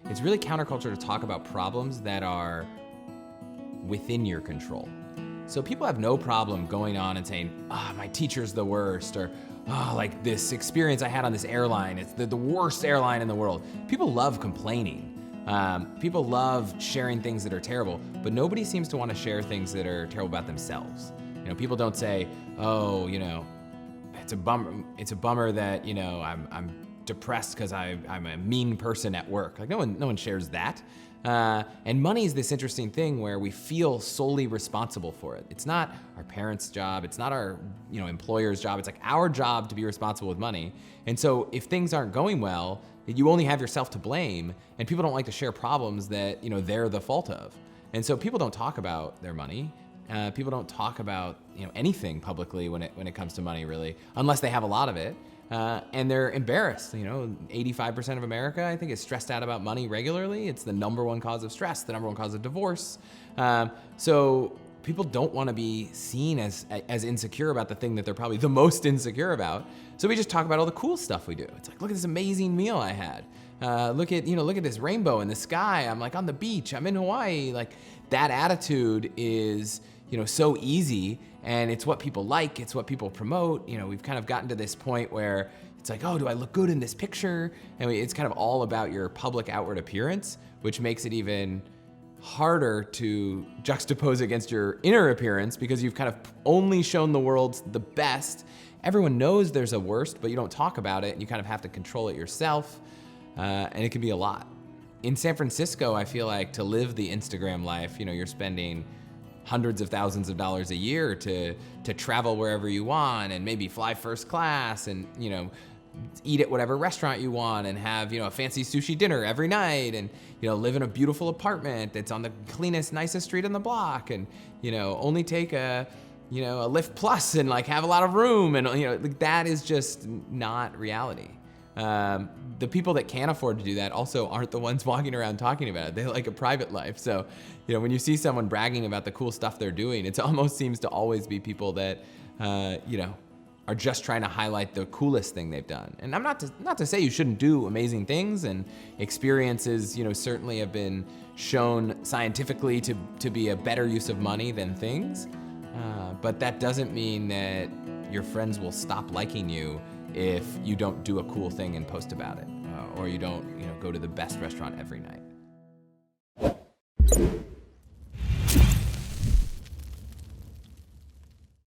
it's really counterculture to talk about problems that are within your control. So people have no problem going on and saying, my teacher's the worst, or like this experience I had on this airline, it's the worst airline in the world. People love complaining. People love sharing things that are terrible, but nobody seems to want to share things that are terrible about themselves. People don't say, it's a bummer that, I'm depressed because I'm a mean person at work. Like no one shares that. And money is this interesting thing where we feel solely responsible for it. It's not our parents' job. It's not our employer's job. It's like our job to be responsible with money. And so if things aren't going well, you only have yourself to blame, and people don't like to share problems that they're the fault of. And so people don't talk about their money. People don't talk about anything publicly when it comes to money, really, unless they have a lot of it. And they're embarrassed. 85% of America, I think, is stressed out about money regularly. It's the number one cause of stress, the number one cause of divorce. So people don't want to be seen as insecure about the thing that they're probably the most insecure about. So we just talk about all the cool stuff we do. It's like, look at this amazing meal I had. Look at this rainbow in the sky. I'm like on the beach. I'm in Hawaii. Like that attitude is so easy, and it's what people like, it's what people promote. We've kind of gotten to this point where it's like, do I look good in this picture? And it's kind of all about your public outward appearance, which makes it even harder to juxtapose against your inner appearance because you've kind of only shown the world the best. Everyone knows there's a worst, but you don't talk about it, and you kind of have to control it yourself, and it can be a lot. In San Francisco, I feel like to live the Instagram life, you're spending hundreds of thousands of dollars a year to travel wherever you want, and maybe fly first class, and eat at whatever restaurant you want, and have a fancy sushi dinner every night, and live in a beautiful apartment that's on the cleanest, nicest street on the block, and only take a Lyft Plus and like have a lot of room, and that is just not reality. The people that can't afford to do that also aren't the ones walking around talking about it. They like a private life. So, when you see someone bragging about the cool stuff they're doing, it almost seems to always be people that, are just trying to highlight the coolest thing they've done. And I'm not to say you shouldn't do amazing things, and experiences, certainly have been shown scientifically to be a better use of money than things. But that doesn't mean that your friends will stop liking you if you don't do a cool thing and post about it, or you don't, go to the best restaurant every night.